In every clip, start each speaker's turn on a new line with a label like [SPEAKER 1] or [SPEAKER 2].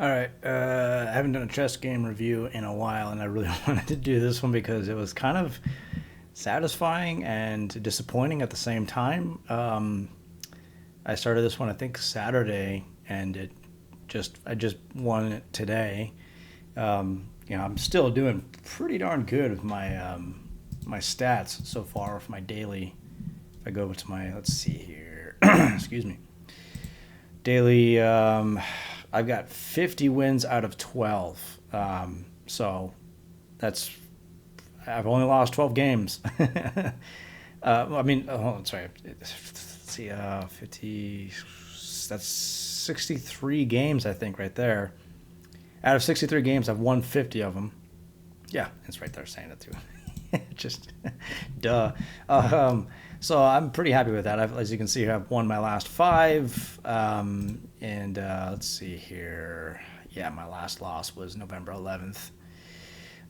[SPEAKER 1] All right. I haven't done a chess game review in a while, and I really wanted to do this one because it was kind of satisfying and disappointing at the same time. I started this one, I think, Saturday, and I just won it today. I'm still doing pretty darn good with my stats so far for my daily. If I go to my, let's see here, excuse me, daily. I've got 50 wins out of 12. So that's I've only lost 12 games. I mean, oh, sorry. Let's see, 50. That's 63 games, I think, right there. Out of 63 games, I've won 50 of them. Yeah, it's right there saying it too. Just duh. So I'm pretty happy with that. As you can see, I've won my last five. And let's see here. Yeah, my last loss was November 11th.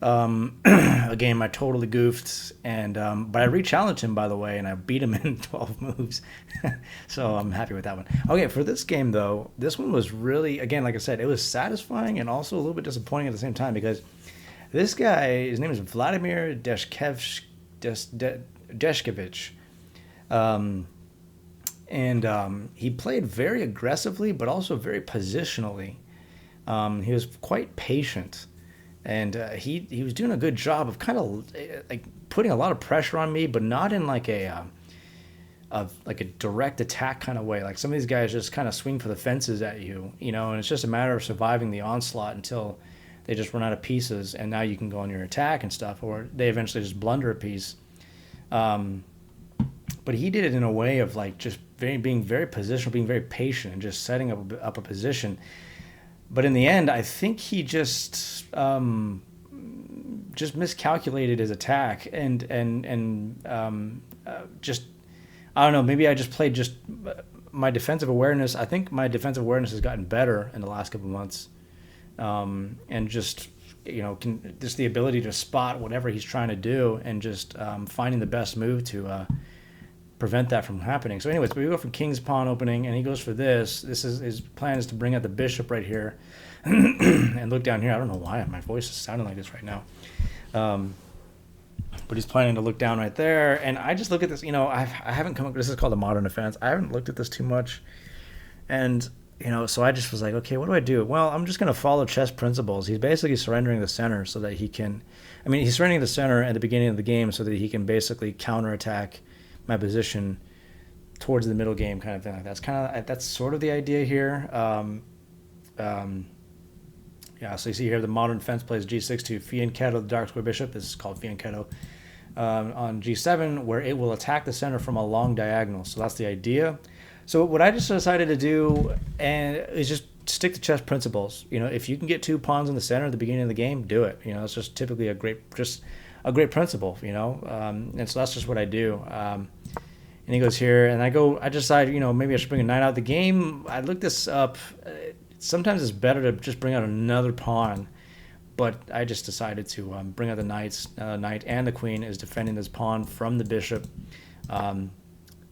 [SPEAKER 1] A game I totally goofed, and but I re-challenged him, by the way, and I beat him in 12 moves. So I'm happy with that one. Okay, for this game though, this one was really, again, like I said, it was satisfying and also a little bit disappointing at the same time because this guy, his name is Vladimir Deshkevich. Um, and he played very aggressively, but also very positionally. He was quite patient, and he was doing a good job of kind of like putting a lot of pressure on me, but not in like a direct attack kind of way. Like some of these guys just kind of swing for the fences at you, and it's just a matter of surviving the onslaught until they just run out of pieces, and now you can go on your attack and stuff, or they eventually just blunder a piece. Um, but he did it in a way of like just being very positional, being very patient, and just setting up a position. But in the end, I think he just miscalculated his attack and just I don't know. Maybe I just played just my defensive awareness. I think my defensive awareness has gotten better in the last couple of months, and just just the ability to spot whatever he's trying to do and just finding the best move to prevent that from happening. So, anyways, we go for King's Pawn opening, and he goes for this. This is his plan is to bring out the bishop right here, and look down here. I don't know why my voice is sounding like this right now, but he's planning to look down right there. And I just look at this. I haven't come up. This is called a modern defense. I haven't looked at this too much, and so I just was like, okay, what do I do? Well, I'm just going to follow chess principles. He's basically surrendering the center so that he can. I mean, he's surrendering the center at the beginning of the game so that he can basically counterattack my position towards the middle game, kind of thing. Like that's sort of the idea here. Yeah, so you see here the modern defense plays g6 to fianchetto the dark square bishop. This is called fianchetto. On g7, where it will attack the center from a long diagonal. So that's the idea. So what I just decided to do is just stick to chess principles. If you can get two pawns in the center at the beginning of the game, do it. It's just typically a great principle. And so that's just what I do. And he goes here, and I decide, maybe I should bring a knight out of the game. I looked this up. Sometimes it's better to just bring out another pawn, but I just decided to bring out the knights. Knight and the queen is defending this pawn from the bishop.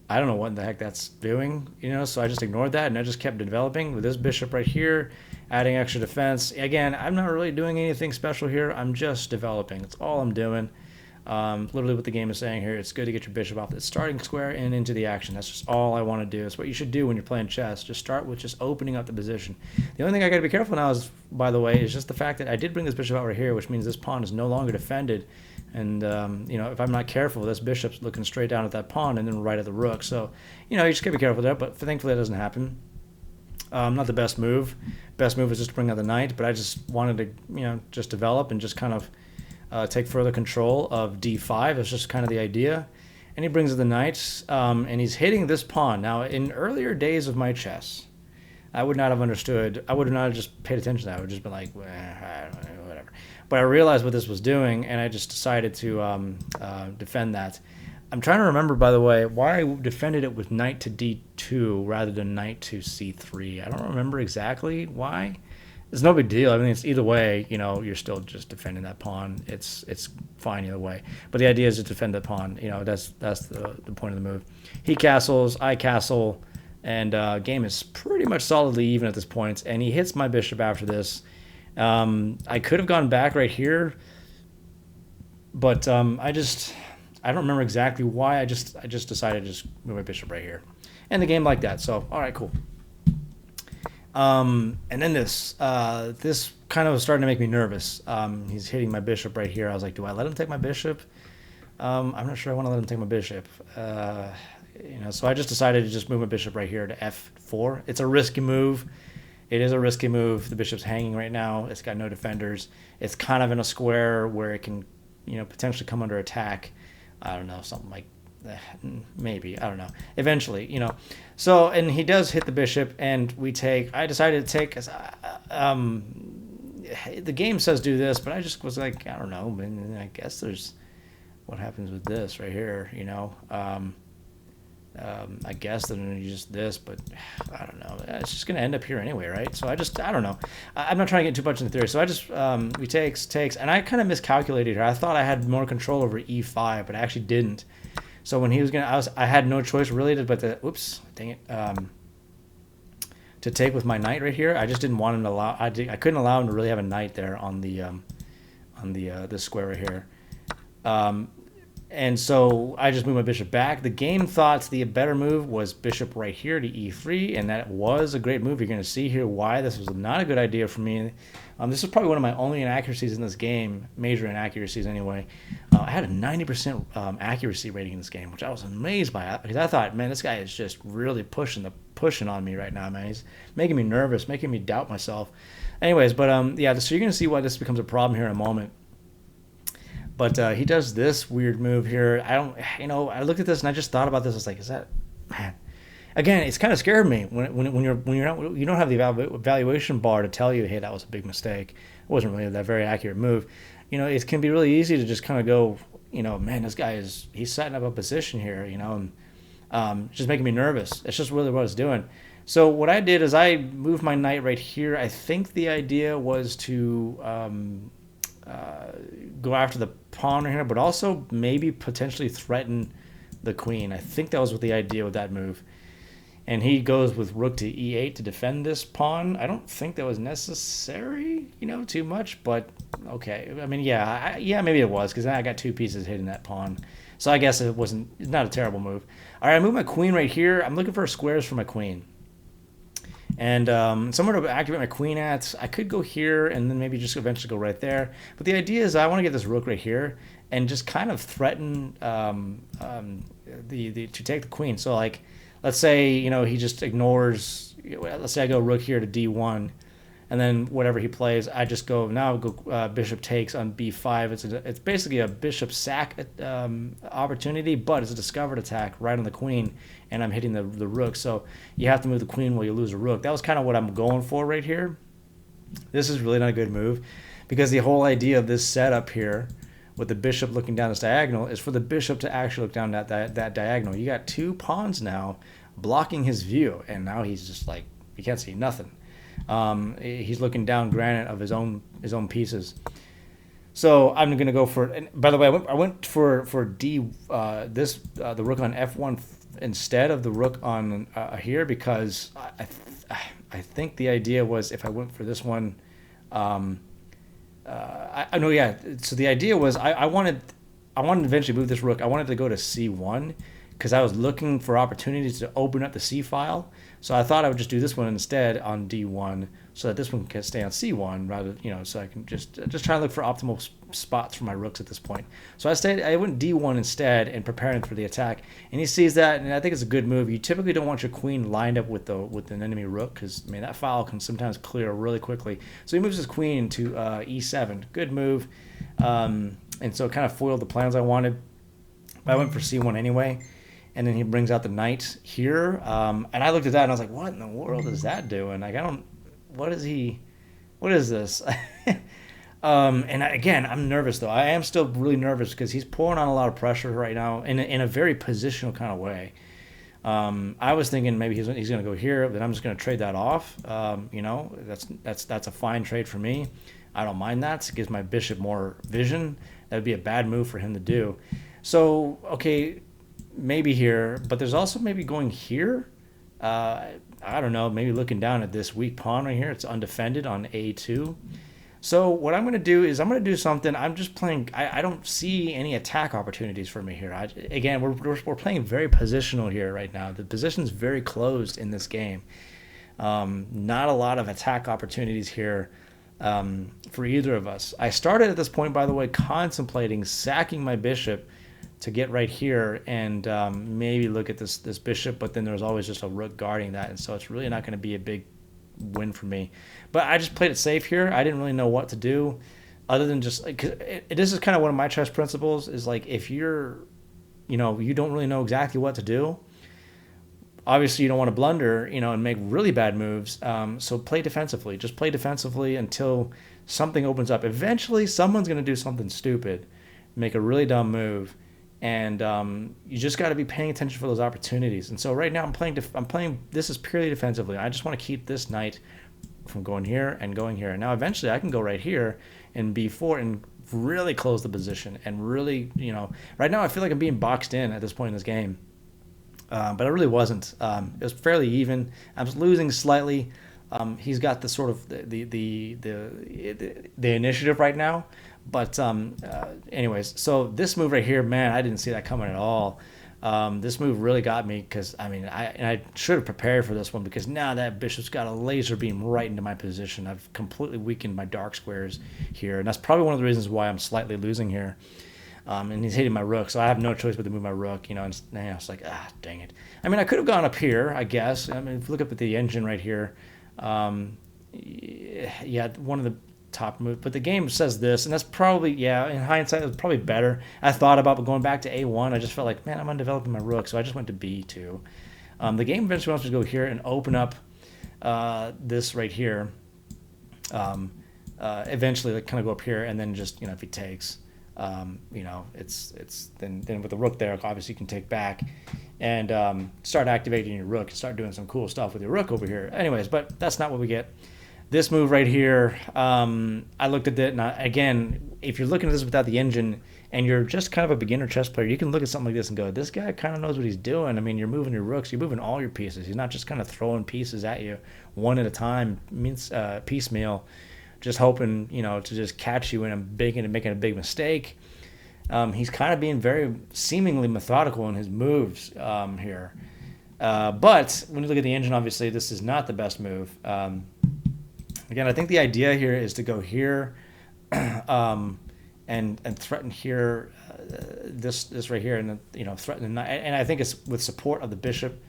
[SPEAKER 1] I don't know what the heck that's doing, so I just ignored that, and I just kept developing with this bishop right here, adding extra defense. Again, I'm not really doing anything special here. I'm just developing. That's all I'm doing. Literally what the game is saying here, it's good to get your bishop off the starting square and into the action. That's just all I want to do. It's what you should do when you're playing chess. Just start with just opening up the position. The only thing I got to be careful now is, by the way, is just the fact that I did bring this bishop out right here, which means this pawn is no longer defended. And, if I'm not careful, this bishop's looking straight down at that pawn and then right at the rook. So, you just got to be careful there, but thankfully that doesn't happen. Not the best move. Best move is just to bring out the knight, but I just wanted to, just develop and just kind of take further control of d5. It's just kind of the idea. And he brings the knight, and he's hitting this pawn. Now, in earlier days of my chess, I would not have understood. I would not have just paid attention to that. I would just been like, whatever. But I realized what this was doing, and I just decided to defend that. I'm trying to remember, by the way, why I defended it with knight to d2 rather than knight to c3. I don't remember exactly why. It's no big deal. I mean, it's either way, you're still just defending that pawn. It's fine either way. But the idea is to defend that pawn. That's the point of the move. He castles, I castle, And game is pretty much solidly even at this point. And he hits my bishop after this. I could have gone back right here, but I don't remember exactly why. I just decided to just move my bishop right here, and the game like that. So all right, cool. And then this kind of was starting to make me nervous. He's hitting my bishop right here. I was like, do I let him take my bishop? I'm not sure I want to let him take my bishop. So I just decided to just move my bishop right here to f4. It's a risky move. It is a risky move. The bishop's hanging right now. It's got no defenders. It's kind of in a square where it can, potentially come under attack. I don't know, something like that. Maybe. I don't know. Eventually, So, and he does hit the bishop, and we take. I decided to take. The game says do this, but I just was like, I don't know. And I guess there's what happens with this right here, I guess then you just this, but I don't know. It's just going to end up here anyway, right? So I don't know. I'm not trying to get too much into theory. So I just, we takes, and I kind of miscalculated here. I thought I had more control over e5, but I actually didn't. So when he was going to, I had no choice really oops, dang it, to take with my knight right here. I just didn't want him to allow, I couldn't allow him to really have a knight there on the this square right here. And so I just moved my bishop back. The game thought the better move was bishop right here to e3, and that was a great move. You're going to see here why this was not a good idea for me. This is probably one of my only inaccuracies in this game, major inaccuracies anyway. I had a 90% accuracy rating in this game, which I was amazed by, because I thought, man, this guy is just really pushing on me right now, man. He's making me nervous, making me doubt myself. Anyways, but yeah, so you're going to see why this becomes a problem here in a moment. But he does this weird move here. I looked at this and I just thought about this. I was like, is that, man? Again, it's kind of scared me when you don't have the evaluation bar to tell you, hey, that was a big mistake. It wasn't really that very accurate move. It can be really easy to just kind of go, man, this guy he's setting up a position here, and just making me nervous. It's just really what it's doing. So what I did is I moved my knight right here. I think the idea was to go after the pawn right here, but also maybe potentially threaten the queen. I think that was what the idea with that move. And he goes with rook to e8 to defend this pawn. I don't think that was necessary, too much, but okay. I mean, yeah, maybe it was, because I got two pieces hitting that pawn. So I guess it's not a terrible move. All right, I move my queen right here. I'm looking for squares for my queen. And somewhere to activate my queen at, I could go here and then maybe just eventually go right there. But the idea is I want to get this rook right here and just kind of threaten to take the queen. So like, let's say, he just ignores, let's say I go rook here to d1, and then whatever he plays, I just go, bishop takes on b5. It's basically a bishop sack opportunity, but it's a discovered attack right on the queen, and I'm hitting the rook. So you have to move the queen while you lose a rook. That was kind of what I'm going for right here. This is really not a good move, because the whole idea of this setup here with the bishop looking down this diagonal is for the bishop to actually look down that diagonal. You got two pawns now blocking his view, and now he's just like, he can't see nothing. He's looking down granite of his own pieces. So I'm going to go for, and by the way, I went for the rook on f1 instead of the rook on here, because I think the idea was if I went for this one, I know, yeah. So the idea was I wanted to eventually move this rook. I wanted to go to c1 because I was looking for opportunities to open up the c file. So I thought I would just do this one instead on d1, so that this one can stay on c1 rather, so I can just try to look for optimal spots for my rooks at this point. So I went d1 instead and preparing for the attack, and he sees that, and I think it's a good move. You typically don't want your queen lined up with an enemy rook, because that file can sometimes clear really quickly. So he moves his queen to e7. Good move, and so it kind of foiled the plans I wanted. I went for c1 anyway. And then he brings out the knight here. And I looked at that and I was like, what in the world is that doing? Like, what is this? And again, I'm nervous though. I am still really nervous because he's pouring on a lot of pressure right now in a very positional kind of way. I was thinking maybe he's going to go here, but I'm just going to trade that off. That's a fine trade for me. I don't mind that. It gives my bishop more vision. That would be a bad move for him to do. So, okay, maybe here, but there's also maybe going here I don't know, maybe looking down at this weak pawn right here, it's undefended on a2. So what I'm going to do is I'm going to do something. I'm just playing. I don't see any attack opportunities for me here. Again, we're playing very positional here right now. The position's very closed in this game. Not a lot of attack opportunities here for either of us. I started at this point, by the way, contemplating sacking my bishop to get right here and maybe look at this bishop, but then there's always just a rook guarding that, and so it's really not going to be a big win for me. But I just played it safe here. I didn't really know what to do other than just like, this is kind of one of my chess principles is like, if you're, you don't really know exactly what to do, obviously you don't want to blunder, and make really bad moves. So play defensively. Just play defensively until something opens up. Eventually someone's going to do something stupid, make a really dumb move, and you just got to be paying attention for those opportunities. And so right now I'm playing. This is purely defensively. I just want to keep this knight from going here and going here. And now eventually I can go right here and b4 and really close the position and really, right now I feel like I'm being boxed in at this point in this game. But I really wasn't. It was fairly even. I was losing slightly. He's got the sort of the initiative right now. But anyways, so this move right here, man, I didn't see that coming at all. This move really got me because, I should have prepared for this one because now that bishop's got a laser beam right into my position. I've completely weakened my dark squares here. And that's probably one of the reasons why I'm slightly losing here. And he's hitting my rook, so I have no choice but to move my rook, and it's like, dang it. I could have gone up here, I guess. If you look up at the engine right here, yeah, one of the top moves, but the game says this, and that's probably, in hindsight, it was probably better. I thought about going back to a1. I just felt like, man, I'm undeveloping my rook, so I just went to b2. The game eventually wants to go here and open up this right here. Eventually, like, kind of go up here, and then just, if he takes, it's then with the rook there, obviously you can take back and start activating your rook and start doing some cool stuff with your rook over here. Anyways, but that's not what we get. This move right here, I looked at it, and again, if you're looking at this without the engine and you're just kind of a beginner chess player, you can look at something like this and go, this guy kind of knows what he's doing. You're moving your rooks, you're moving all your pieces. He's not just kind of throwing pieces at you one at a time, piecemeal, just hoping, to just catch you in making a big mistake. He's kind of being very seemingly methodical in his moves here. But when you look at the engine, obviously this is not the best move. Again, I think the idea here is to go here and threaten here, this right here, and then, threaten the knight. And I think it's with support of the bishop.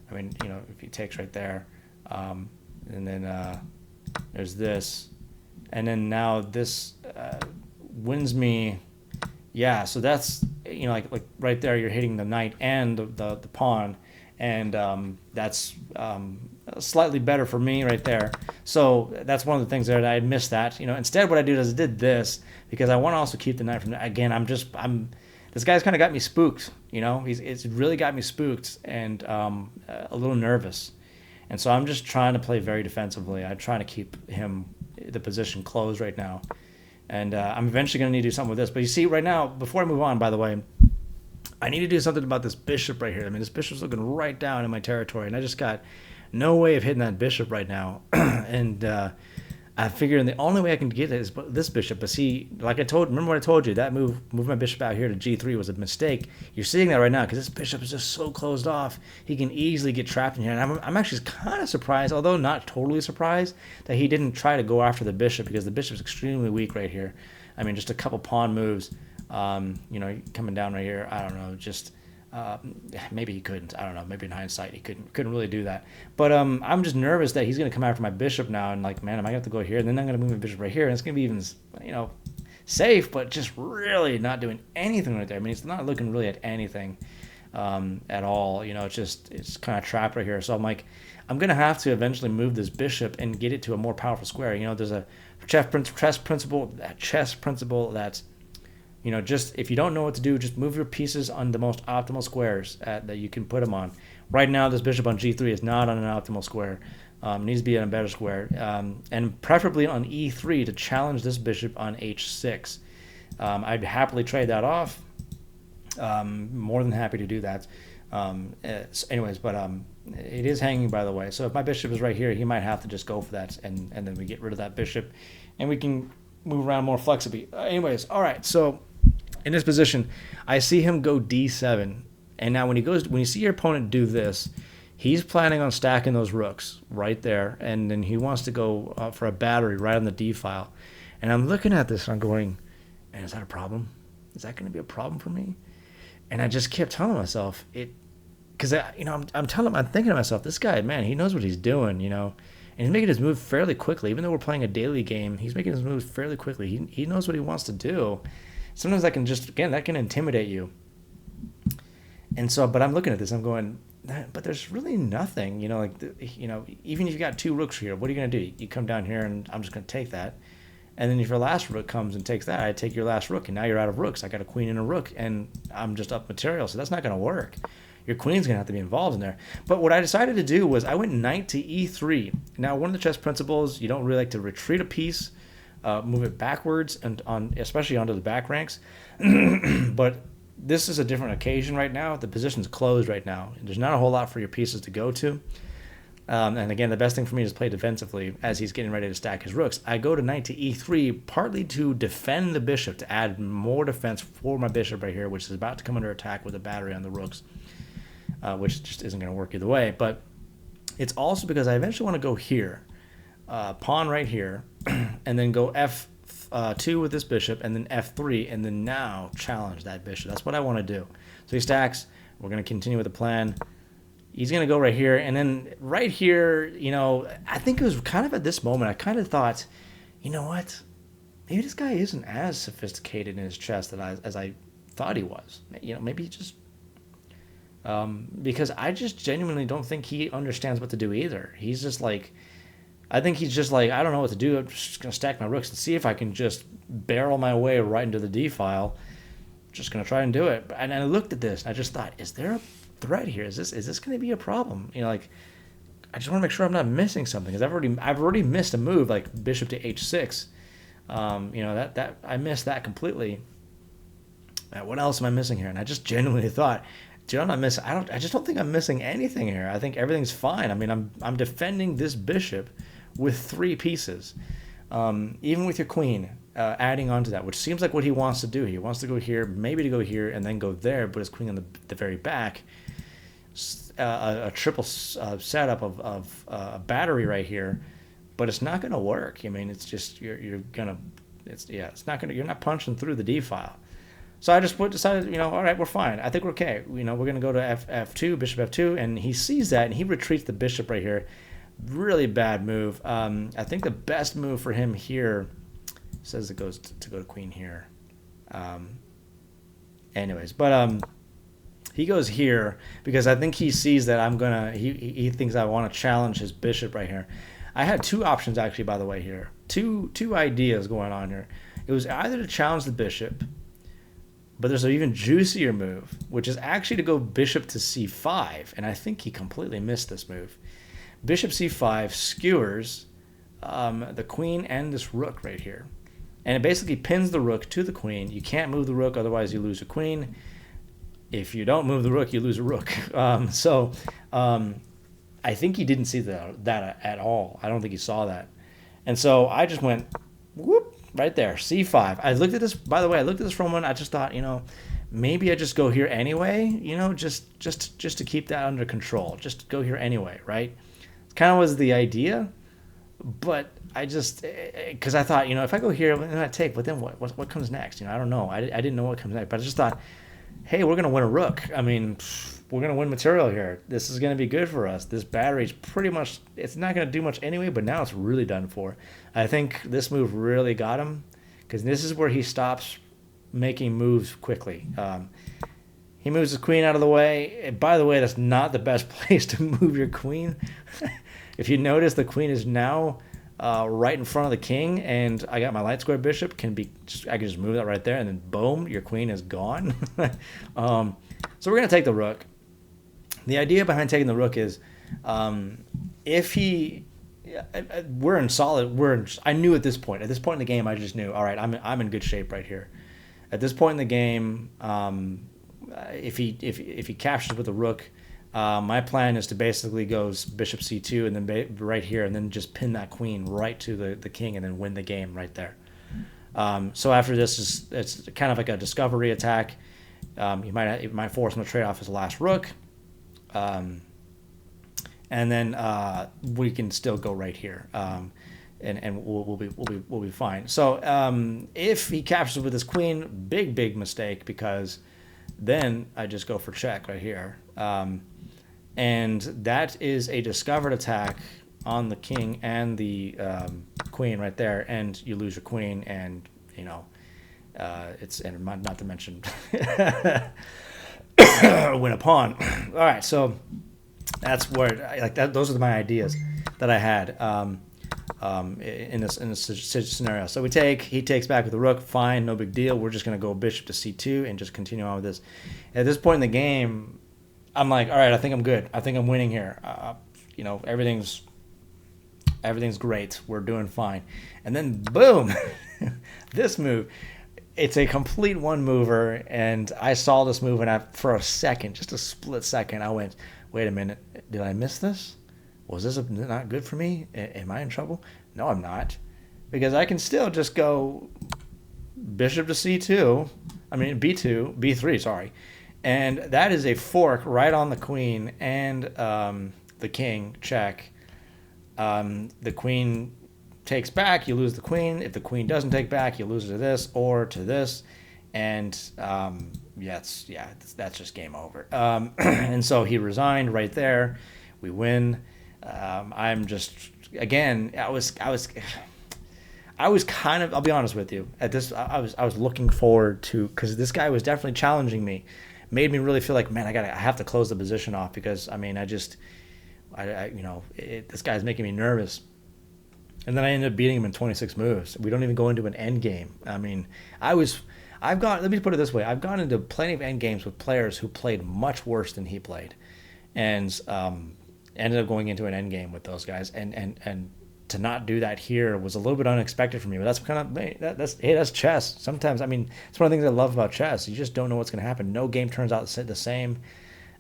[SPEAKER 1] If he takes right there, and then there's this. And then now this wins me. Yeah, so that's, like right there, you're hitting the knight and the pawn. And that's slightly better for me right there. So that's one of the things there that I missed that. Instead what I did is I did this because I want to also keep the knight from, again, this guy's kind of got me spooked, it's really got me spooked and a little nervous. And so I'm just trying to play very defensively. I'm trying to keep the position closed right now. And I'm eventually going to need to do something with this. But you see right now, before I move on, by the way, I need to do something about this bishop right here. This bishop's looking right down in my territory, and I just got no way of hitting that bishop right now. And I figured the only way I can get it is this bishop. But see, remember what I told you, that move my bishop out here to g3 was a mistake. You're seeing that right now because this bishop is just so closed off. He can easily get trapped in here. And I'm actually kind of surprised, although not totally surprised, that he didn't try to go after the bishop because the bishop's extremely weak right here. Just a couple pawn moves. Coming down right here, I don't know, just maybe he couldn't. I don't know. Maybe in hindsight he couldn't really do that. But I'm just nervous that he's going to come after my bishop now, and like, man, am I going to have to go here? And then I'm going to move my bishop right here, and it's going to be even, safe, but just really not doing anything right there. It's not looking really at anything at all. It's kind of trapped right here. So I'm like, I'm going to have to eventually move this bishop and get it to a more powerful square. There's a chess principle that's, just if you don't know what to do, just move your pieces on the most optimal squares that you can put them on. Right now, this bishop on g3 is not on an optimal square. Needs to be on a better square. And preferably on e3 to challenge this bishop on h6. I'd happily trade that off. More than happy to do that. Anyways, but It is hanging, by the way. So if my bishop is right here, he might have to just go for that, and then we get rid of that bishop, and we can move around more flexibly. Anyways, all right. So in this position, I see him go d7, and now when you see your opponent do this, he's planning on stacking those rooks right there, and then he wants to go for a battery right on the d file. And I'm looking at this, and I'm going, man, is that a problem? Is that going to be a problem for me? And I just kept telling myself because I'm thinking to myself, this guy, man, he knows what he's doing, and he's making his move fairly quickly. Even though we're playing a daily game, he's making his moves fairly quickly. He knows what he wants to do. Sometimes that can intimidate you. And so, but I'm looking at this, I'm going, but there's really nothing, even if you got two rooks here, what are you going to do? You come down here, and I'm just going to take that. And then if your last rook comes and takes that, I take your last rook, and now you're out of rooks. I got a queen and a rook, and I'm just up material, so that's not going to work. Your queen's going to have to be involved in there. But what I decided to do was I went knight to e3. Now, one of the chess principles, you don't really like to retreat a piece, move it backwards, and especially onto the back ranks. But this is a different occasion right now. The position's closed right now. There's not a whole lot for your pieces to go to. And again, the best thing for me is play defensively as he's getting ready to stack his rooks. I go to knight to e3 partly to defend the bishop, to add more defense for my bishop right here, which is about to come under attack with a battery on the rooks, which just isn't going to work either way. But it's also because I eventually want to go here, pawn right here, and then go f2 with this bishop, and then f3, and then now challenge that bishop. That's what I want to do. So he stacks. We're going to continue with the plan. He's going to go right here. And then right here, I think it was kind of at this moment, I kind of thought, you know what? Maybe this guy isn't as sophisticated in his chess as I thought he was. Maybe he just... because I just genuinely don't think he understands what to do either. He's just like... I think he's just like, I don't know what to do. I'm just going to stack my rooks and see if I can just barrel my way right into the d file. Just going to try and do it. And I looked at this, and I just thought, is there a threat here? Is this going to be a problem? I just want to make sure I'm not missing something, because I've already missed a move like bishop to h6. That I missed that completely. What else am I missing here? And I just genuinely thought, dude, I'm not missing. I just don't think I'm missing anything here. I think everything's fine. I mean, I'm defending this bishop with three pieces, even with your queen. Adding on to that, which seems like what he wants to do. He wants to go here, maybe to go here, and then go there, but his queen on the very back. A triple setup of a battery right here, but it's not going to work. I mean, it's just you're not punching through the d file. So I just decided, all right, we're fine. I think we're okay. We're going to go to f2, bishop f2, and he sees that, and he retreats the bishop right here. Really bad move. I think the best move for him here says it goes to go to queen here. He goes here because I think he sees that he thinks I want to challenge his bishop right here. I had two options actually, by the way, here. Two ideas going on here. It was either to challenge the bishop, but there's an even juicier move, which is actually to go bishop to c5, and I think he completely missed this move. Bishop c5 skewers the queen and this rook right here. And it basically pins the rook to the queen. You can't move the rook, otherwise you lose a queen. If you don't move the rook, you lose a rook. I think he didn't see that at all. I don't think he saw that. And so I just went, whoop, right there, c5. I looked at this, by the way, for a moment. I just thought, maybe I just go here anyway, just to keep that under control. Just go here anyway, right? It kind of was the idea. But I just, because I thought, if I go here, then I take, but then what comes next? I don't know. I didn't know what comes next, but I just thought, hey, we're going to win a rook. I mean, we're going to win material here. This is going to be good for us. This battery's pretty much, it's not going to do much anyway, but now it's really done for. I think this move really got him, because this is where he stops making moves quickly. He moves his queen out of the way. By the way, that's not the best place to move your queen. If you notice, the queen is now right in front of the king, and I got my light square bishop. I can just move that right there, and then boom, your queen is gone. So we're going to take the rook. The idea behind taking the rook is, if he, I knew at this point in the game, I just knew, all right, I'm in good shape right here. At this point in the game, if he captures with the rook, My plan is to basically go bishop c2 and then right here, and then just pin that queen right to the king, and then win the game right there. So after this, it's kind of like a discovery attack. You might force him to trade off his last rook, and then we can still go right here, and we'll be fine. So if he captures with his queen, big mistake, because then I just go for check right here, and that is a discovered attack on the king and the queen right there, and you lose your queen, and it's, and not to mention win a pawn. All right, so that's where like that. Those are my ideas that I had in this scenario. So he takes back with the rook. Fine, no big deal. We're just gonna go bishop to c2 and just continue on with this. At this point in the game, I'm like, all right, I think I'm good. I think I'm winning here. Everything's great. We're doing fine. And then boom, this move. It's a complete one mover, and I saw this move, and for a second, just a split second, I went, wait a minute, did I miss this? Was this not good for me? Am I in trouble? No, I'm not, because I can still just go bishop to c2, b2, b3, sorry, and that is a fork right on the queen and the king, check. The queen takes back, you lose the queen. If the queen doesn't take back, you lose it to this or to this, and that's just game over. And so he resigned right there. We win. I'm just, again, I was kind of, I'll be honest with you, at this I was looking forward to, because this guy was definitely challenging me, made me really feel like, man, I have to close the position off, because this guy's making me nervous. And then I ended up beating him in 26 moves. We don't even go into an end game. let me put it this way. I've gone into plenty of end games with players who played much worse than he played, and ended up going into an end game with those guys. And to not do that here was a little bit unexpected for me. But that's kind of, that's chess. Sometimes, it's one of the things I love about chess. You just don't know what's going to happen. No game turns out the same.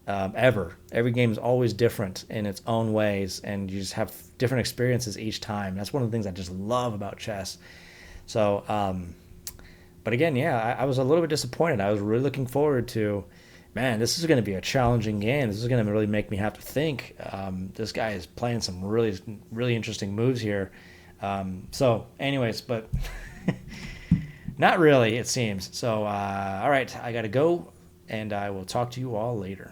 [SPEAKER 1] Ever. Every game is always different in its own ways, and you just have different experiences each time. That's one of the things I just love about chess. So, but again, yeah, I was a little bit disappointed. I was really looking forward to, man, this is going to be a challenging game. This is going to really make me have to think. This guy is playing some really, really interesting moves here. So, anyways, but not really, it seems. So, all right, I got to go, and I will talk to you all later.